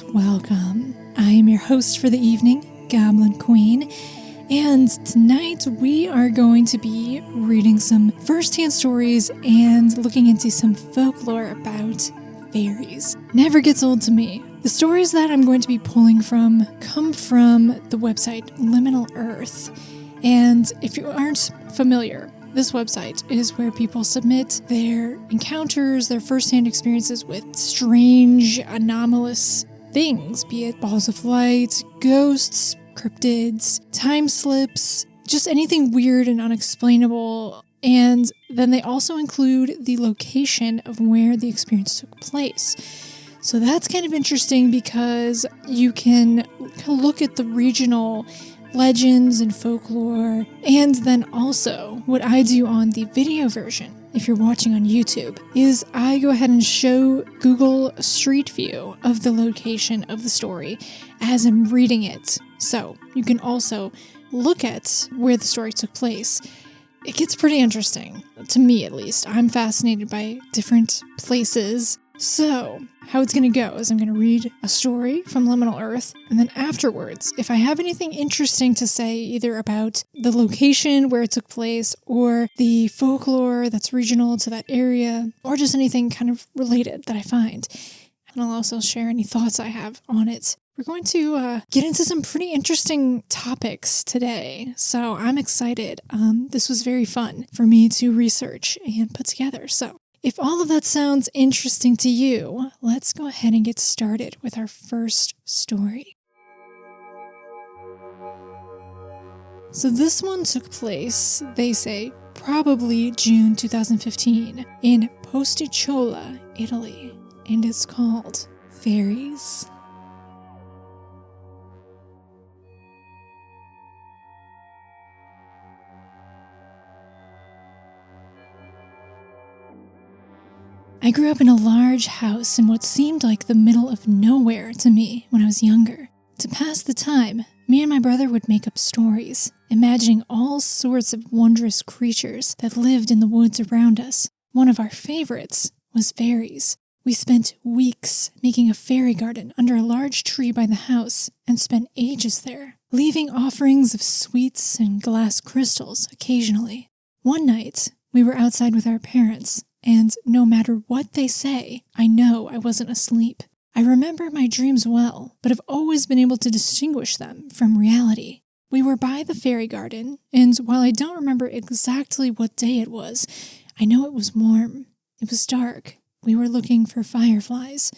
and welcome. I am your host for the evening, Goblin Kwain, and tonight we are going to be reading some first-hand stories and looking into some folklore about fairies. Never gets old to me. The stories that I'm going to be pulling from come from the website Liminal Earth, and if you aren't familiar, this website is where people submit their encounters, their first-hand experiences with strange, anomalous things, be it balls of light, ghosts, cryptids, time slips, just anything weird and unexplainable. And then they also include the location of where the experience took place. So that's kind of interesting because you can look at the regional legends and folklore, and then also what I do on the video version, if you're watching on YouTube, is I go ahead and show Google Street View of the location of the story as I'm reading it. So you can also look at where the story took place. It gets pretty interesting, to me at least. I'm fascinated by different places. So, how it's going to go is I'm going to read a story from Liminal Earth, and then afterwards, if I have anything interesting to say either about the location where it took place, or the folklore that's regional to that area, or just anything kind of related that I find, and I'll also share any thoughts I have on it. We're going to get into some pretty interesting topics today, so I'm excited. This was very fun for me to research and put together, so if all of that sounds interesting to you, let's go ahead and get started with our first story. So this one took place, they say, probably June 2015 in Posticiola, Italy, and it's called Fairies. I grew up in a large house in what seemed like the middle of nowhere to me when I was younger. To pass the time, me and my brother would make up stories, imagining all sorts of wondrous creatures that lived in the woods around us. One of our favorites was fairies. We spent weeks making a fairy garden under a large tree by the house and spent ages there, leaving offerings of sweets and glass crystals occasionally. One night, we were outside with our parents, and no matter what they say, I know I wasn't asleep. I remember my dreams well, but have always been able to distinguish them from reality. We were by the fairy garden, and while I don't remember exactly what day it was, I know it was warm. It was dark. We were looking for fireflies.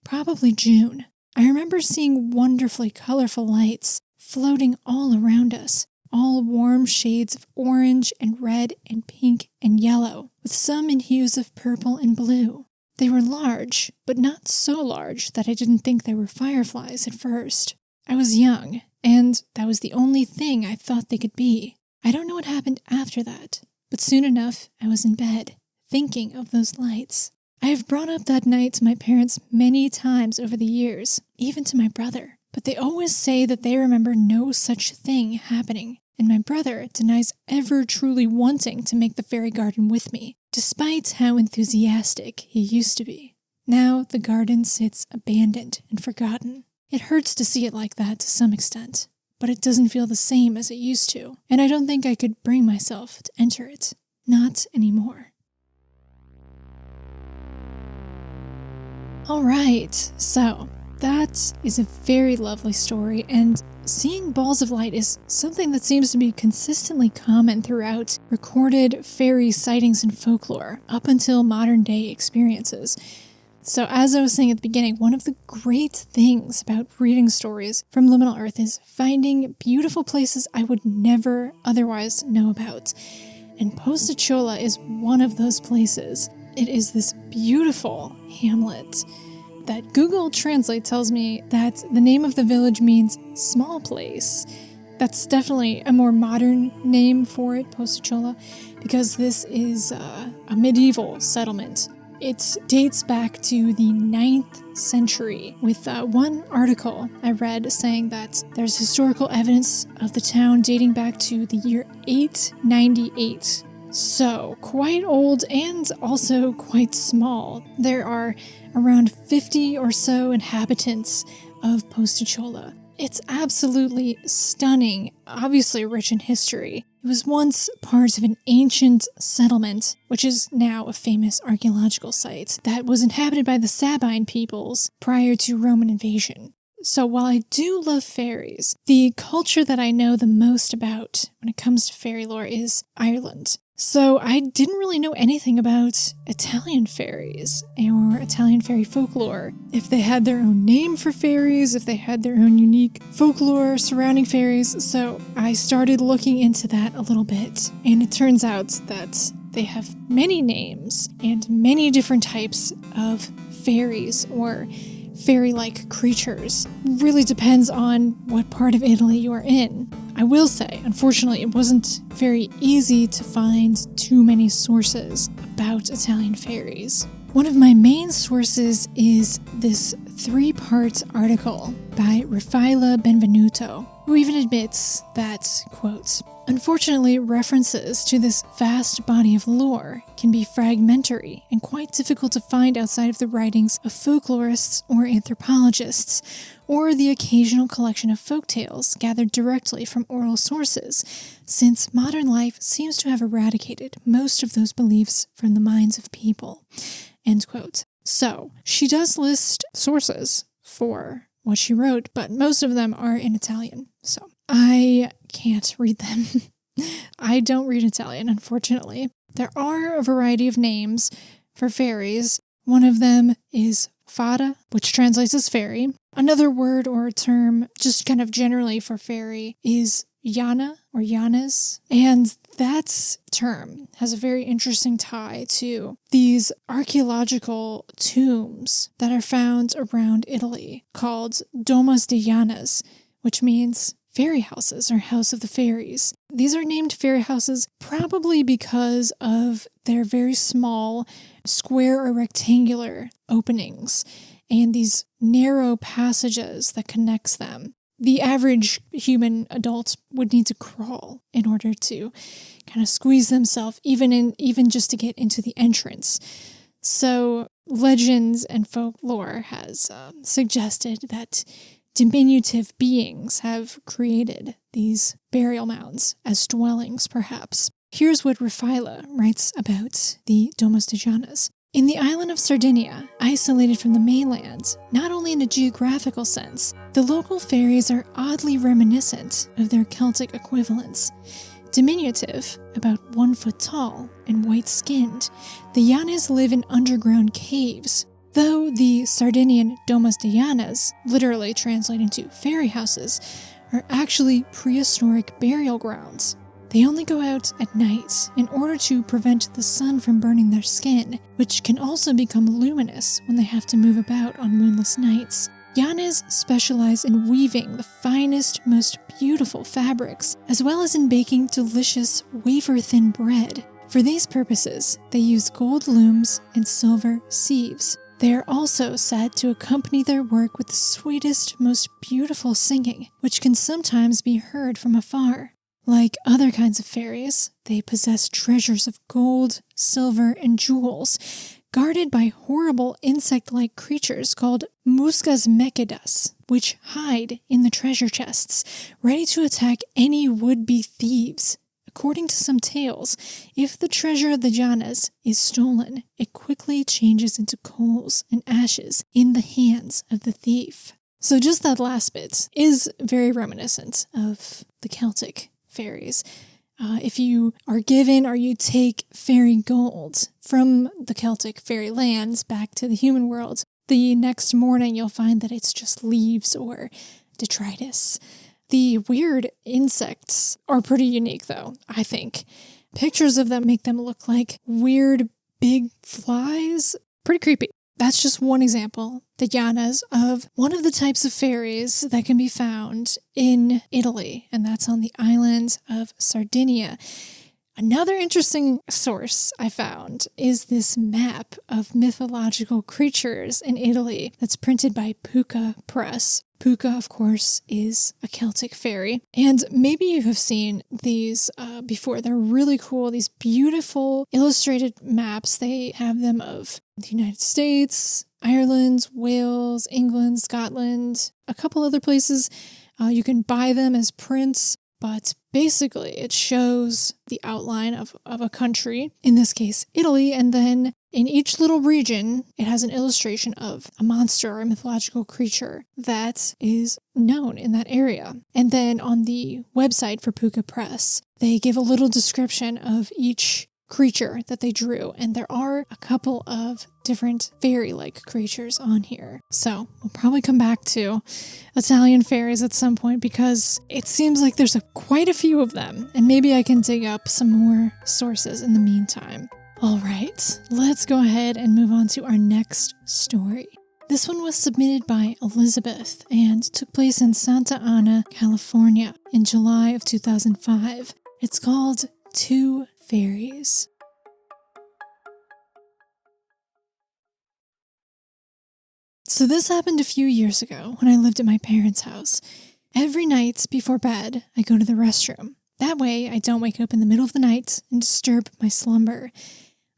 Probably June. I remember seeing wonderfully colorful lights floating all around us, all warm shades of orange and red and pink and yellow, with some in hues of purple and blue. They were large, but not so large that I didn't think they were fireflies at first. I was young, and that was the only thing I thought they could be. I don't know what happened after that, but soon enough I was in bed, thinking of those lights. I have brought up that night to my parents many times over the years, even to my brother, but they always say that they remember no such thing happening. And my brother denies ever truly wanting to make the fairy garden with me, despite how enthusiastic he used to be. Now the garden sits abandoned and forgotten. It hurts to see it like that to some extent, but it doesn't feel the same as it used to, and I don't think I could bring myself to enter it. Not anymore. Alright, so that is a very lovely story, and seeing balls of light is something that seems to be consistently common throughout recorded fairy sightings and folklore, up until modern-day experiences. So as I was saying at the beginning, one of the great things about reading stories from Liminal Earth is finding beautiful places I would never otherwise know about. And Posticiola is one of those places. It is this beautiful hamlet that Google Translate tells me that the name of the village means small place. That's definitely a more modern name for it, Posticiola, because this is a medieval settlement. It dates back to the 9th century, with one article I read saying that there's historical evidence of the town dating back to the year 898. So, quite old and also quite small. There are around 50 or so inhabitants of Posticiola. It's absolutely stunning, obviously rich in history. It was once part of an ancient settlement, which is now a famous archaeological site, that was inhabited by the Sabine peoples prior to Roman invasion. So while I do love fairies, the culture that I know the most about when it comes to fairy lore is Ireland. So I didn't really know anything about Italian fairies or Italian fairy folklore. If they had their own name for fairies, if they had their own unique folklore surrounding fairies. So I started looking into that a little bit. And it turns out that they have many names and many different types of fairies or fairy-like creatures. Really depends on what part of Italy you are in. I will say, unfortunately, it wasn't very easy to find too many sources about Italian fairies. One of my main sources is this 3-part article by Raffaella Benvenuto, who even admits that, quote, unfortunately, references to this vast body of lore can be fragmentary and quite difficult to find outside of the writings of folklorists or anthropologists, or the occasional collection of folktales gathered directly from oral sources, since modern life seems to have eradicated most of those beliefs from the minds of people. End quote. So, she does list sources for what she wrote, but most of them are in Italian, so I can't read them. I don't read Italian, unfortunately. There are a variety of names for fairies. One of them is fata, which translates as fairy. Another word or term, just kind of generally for fairy, is Yana or Yanas. And that term has a very interesting tie to these archaeological tombs that are found around Italy called Domus de Yanas, which means fairy houses or house of the fairies. These are named fairy houses probably because of their very small square or rectangular openings and these narrow passages that connects them. The average human adult would need to crawl in order to kind of squeeze themselves even just to get into the entrance. So legends and folklore has suggested that diminutive beings have created these burial mounds as dwellings, perhaps. Here's what Raffaella writes about the Domus de Janas. In the island of Sardinia, isolated from the mainland, not only in a geographical sense, the local fairies are oddly reminiscent of their Celtic equivalents. Diminutive, about 1 foot tall, and white-skinned, the Yanas live in underground caves, though the Sardinian Domus de Yanas, literally translating to fairy houses, are actually prehistoric burial grounds. They only go out at night in order to prevent the sun from burning their skin, which can also become luminous when they have to move about on moonless nights. Yanas specialize in weaving the finest, most beautiful fabrics, as well as in baking delicious wafer-thin bread. For these purposes, they use gold looms and silver sieves. They are also said to accompany their work with the sweetest, most beautiful singing, which can sometimes be heard from afar. Like other kinds of fairies, they possess treasures of gold, silver, and jewels, guarded by horrible insect-like creatures called muscas mechidas, which hide in the treasure chests, ready to attack any would-be thieves. According to some tales, if the treasure of the Janas is stolen, it quickly changes into coals and ashes in the hands of the thief. So just that last bit is very reminiscent of the Celtic fairies. If you are given or you take fairy gold from the Celtic fairy lands back to the human world, the next morning you'll find that it's just leaves or detritus. The weird insects are pretty unique, though, I think. Pictures of them make them look like weird big flies. Pretty creepy. That's just one example, the Yanas, of one of the types of fairies that can be found in Italy, and that's on the island of Sardinia. Another interesting source I found is this map of mythological creatures in Italy that's printed by Puka Press. Puka, of course, is a Celtic fairy, and maybe you have seen these before. They're really cool, these beautiful illustrated maps. They have them of the United States, Ireland, Wales, England, Scotland, a couple other places. You can buy them as prints, but basically it shows the outline of a country, in this case Italy, and then in each little region it has an illustration of a monster or a mythological creature that is known in that area. And then on the website for Puka Press, they give a little description of each creature that they drew, and there are a couple of different fairy-like creatures on here. So we'll probably come back to Italian fairies at some point because it seems like there's quite a few of them, and maybe I can dig up some more sources in the meantime. All right, let's go ahead and move on to our next story. This one was submitted by Elizabeth and took place in Santa Ana, California in July of 2005. It's called Two Fairies. So this happened a few years ago when I lived at my parents' house. Every night before bed, I go to the restroom. That way, I don't wake up in the middle of the night and disturb my slumber.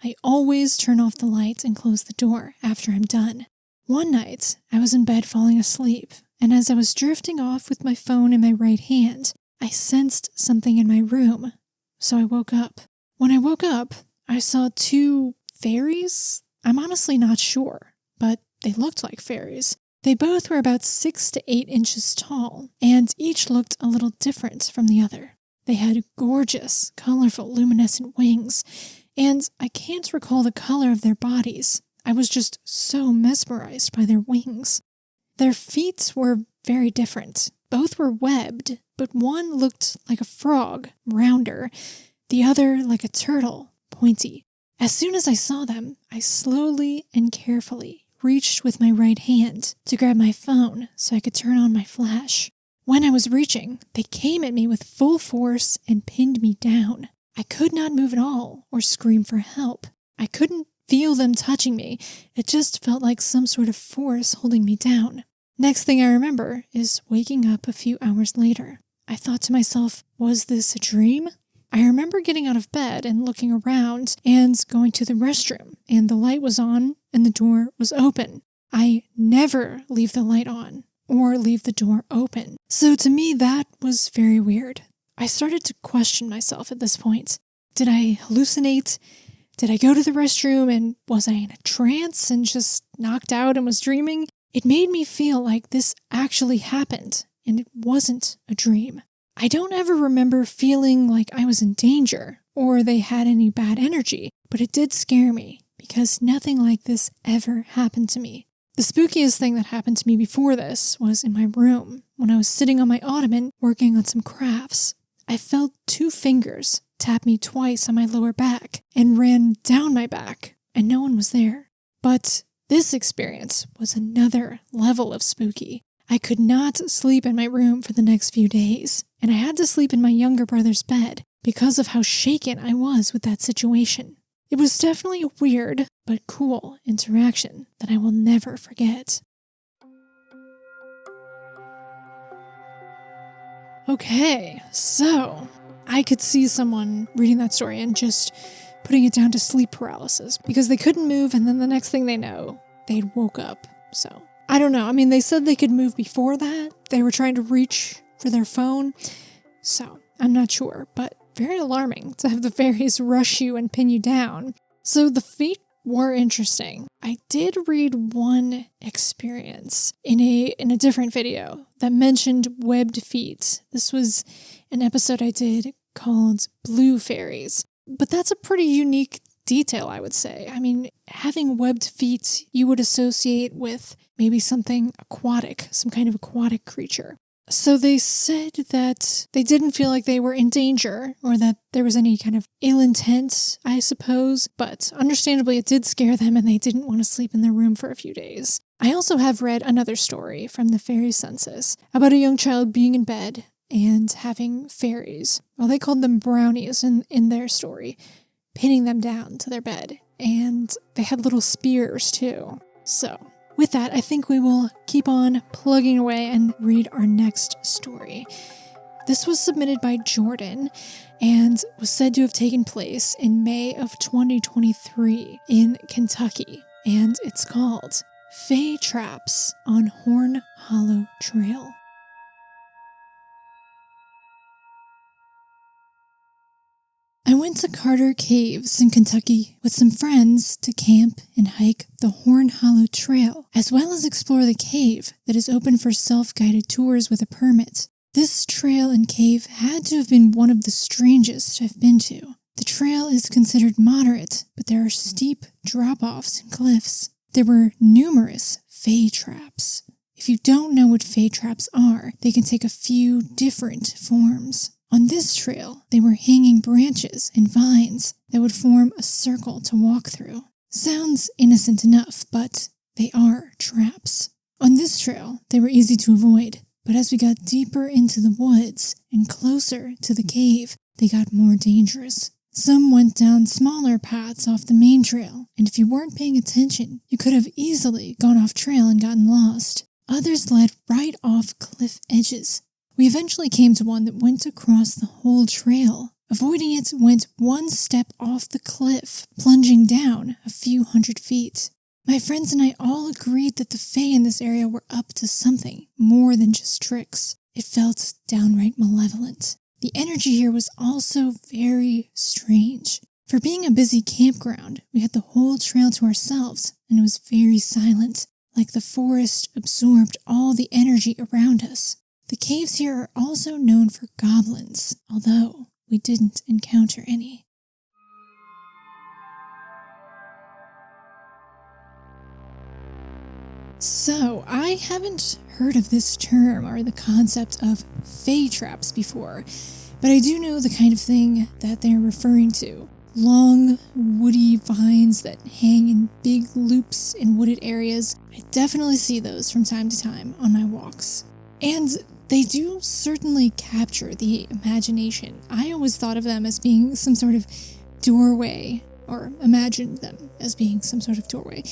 I always turn off the light and close the door after I'm done. One night, I was in bed falling asleep, and as I was drifting off with my phone in my right hand, I sensed something in my room. So I woke up. When I woke up, I saw two fairies. I'm honestly not sure, but they looked like fairies. They both were about 6 to 8 inches tall, and each looked a little different from the other. They had gorgeous, colorful, luminescent wings, and I can't recall the color of their bodies. I was just so mesmerized by their wings. Their feet were very different. Both were webbed, but one looked like a frog, rounder, the other like a turtle, pointy. As soon as I saw them, I slowly and carefully reached with my right hand to grab my phone so I could turn on my flash. When I was reaching, they came at me with full force and pinned me down. I could not move at all or scream for help. I couldn't feel them touching me. It just felt like some sort of force holding me down. Next thing I remember is waking up a few hours later. I thought to myself, was this a dream? I remember getting out of bed and looking around and going to the restroom, and the light was on and the door was open. I never leave the light on or leave the door open. So to me, that was very weird. I started to question myself at this point. Did I hallucinate? Did I go to the restroom and was I in a trance and just knocked out and was dreaming? It made me feel like this actually happened and it wasn't a dream. I don't ever remember feeling like I was in danger or they had any bad energy, but it did scare me because nothing like this ever happened to me. The spookiest thing that happened to me before this was in my room when I was sitting on my ottoman working on some crafts. I felt 2 fingers tap me twice on my lower back and ran down my back, and no one was there. But this experience was another level of spooky. I could not sleep in my room for the next few days, and I had to sleep in my younger brother's bed because of how shaken I was with that situation. It was definitely a weird but cool interaction that I will never forget. Okay, so I could see someone reading that story and just putting it down to sleep paralysis because they couldn't move, and then the next thing they know, they'd woke up. So I don't know. I mean, they said they could move before that. They were trying to reach for their phone. So I'm not sure, but very alarming to have the fairies rush you and pin you down. So the feet were interesting. I did read one experience in a different video that mentioned webbed feet. This was an episode I did called Blue Fairies. But that's a pretty unique detail, I would say. I mean, having webbed feet you would associate with maybe something aquatic, some kind of aquatic creature. So they said that they didn't feel like they were in danger or that there was any kind of ill intent, I suppose, but understandably it did scare them and they didn't want to sleep in their room for a few days. I also have read another story from the fairy census about a young child being in bed and having fairies. Well, they called them brownies in their story, pinning them down to their bed. And they had little spears too. So with that, I think we will keep on plugging away and read our next story. This was submitted by Jordan and was said to have taken place in May of 2023 in Kentucky. And it's called Fae Traps on Horn Hollow Trail. I went to Carter Caves in Kentucky with some friends to camp and hike the Horn Hollow Trail, as well as explore the cave that is open for self-guided tours with a permit. This trail and cave had to have been one of the strangest I've been to. The trail is considered moderate, but there are steep drop-offs and cliffs. There were numerous Fae Traps. If you don't know what Fae Traps are, they can take a few different forms. On this trail, they were hanging branches and vines that would form a circle to walk through. Sounds innocent enough, but they are traps. On this trail, they were easy to avoid, but as we got deeper into the woods and closer to the cave, they got more dangerous. Some went down smaller paths off the main trail, and if you weren't paying attention, you could have easily gone off trail and gotten lost. Others led right off cliff edges. We eventually came to one that went across the whole trail. Avoiding it went one step off the cliff, plunging down a few hundred feet. My friends and I all agreed that the Fae in this area were up to something more than just tricks. It felt downright malevolent. The energy here was also very strange. For being a busy campground, we had the whole trail to ourselves, and it was very silent, like the forest absorbed all the energy around us. The caves here are also known for goblins, although we didn't encounter any. So, I haven't heard of this term or the concept of Fae Traps before, but I do know the kind of thing that they're referring to. Long, woody vines that hang in big loops in wooded areas. I definitely see those from time to time on my walks. And they do certainly capture the imagination. I always thought of them as being some sort of doorway, or imagined them as being some sort of doorway.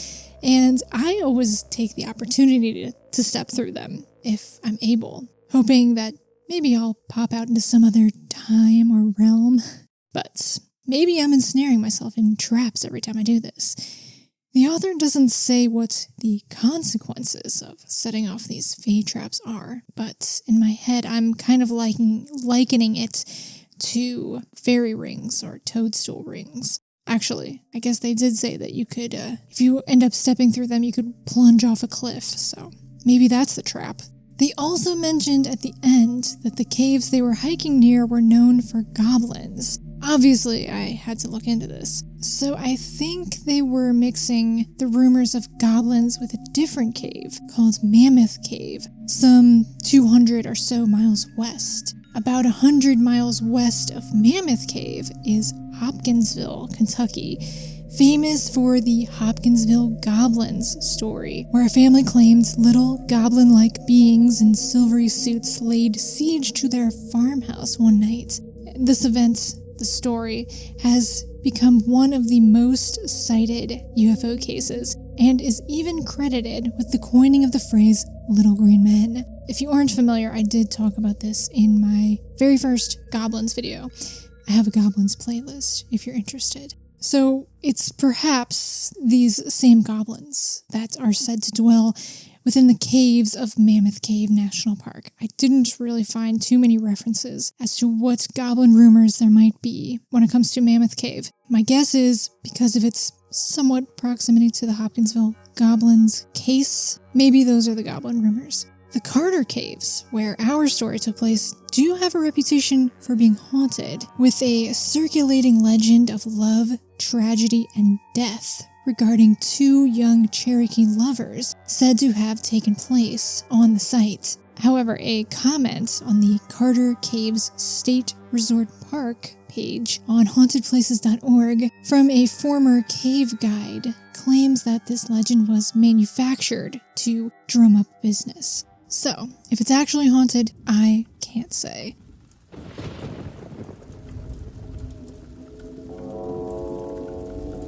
And I always take the opportunity to step through them if I'm able, hoping that maybe I'll pop out into some other time or realm. But maybe I'm ensnaring myself in traps every time I do this. The author doesn't say what the consequences of setting off these Fae Traps are, but in my head I'm kind of likening it to fairy rings or toadstool rings. Actually, I guess they did say that you could, if you end up stepping through them, you could plunge off a cliff, so maybe that's the trap. They also mentioned at the end that the caves they were hiking near were known for goblins. Obviously, I had to look into this. So I think they were mixing the rumors of goblins with a different cave called Mammoth Cave, some 200 or so miles west. About 100 miles west of Mammoth Cave is Hopkinsville, Kentucky, famous for the Hopkinsville Goblins story, where a family claimed little goblin-like beings in silvery suits laid siege to their farmhouse one night. This event, the story, has become one of the most cited UFO cases and is even credited with the coining of the phrase Little Green Men. If you aren't familiar, I did talk about this in my very first Goblins video. I have a Goblins playlist if you're interested. So it's perhaps these same goblins that are said to dwell within the caves of Mammoth Cave National Park. I didn't really find too many references as to what goblin rumors there might be when it comes to Mammoth Cave. My guess is because of its somewhat proximity to the Hopkinsville Goblins case, maybe those are the goblin rumors. The Carter Caves, where our story took place, do have a reputation for being haunted, with a circulating legend of love, tragedy, and death regarding two young Cherokee lovers said to have taken place on the site. However, a comment on the Carter Caves State Resort Park page on hauntedplaces.org from a former cave guide claims that this legend was manufactured to drum up business. So, if it's actually haunted, I can't say.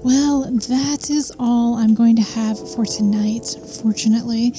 Well, that is all I'm going to have for tonight, fortunately.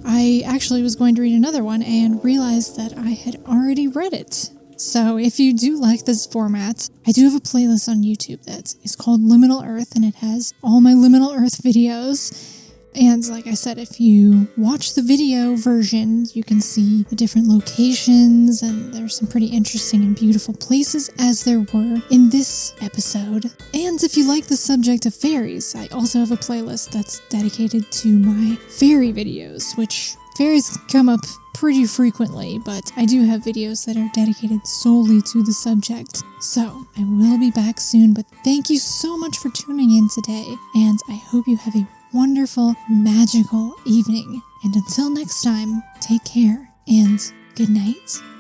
I actually was going to read another one and realized that I had already read it. So if you do like this format, I do have a playlist on YouTube that is called Liminal Earth, and it has all my Liminal Earth videos. And like I said, if you watch the video version, you can see the different locations, and there's some pretty interesting and beautiful places as there were in this episode. And if you like the subject of fairies, I also have a playlist that's dedicated to my fairy videos, which fairies come up pretty frequently, but I do have videos that are dedicated solely to the subject. So I will be back soon, but thank you so much for tuning in today, and I hope you have a wonderful, magical evening. And until next time, take care and good night.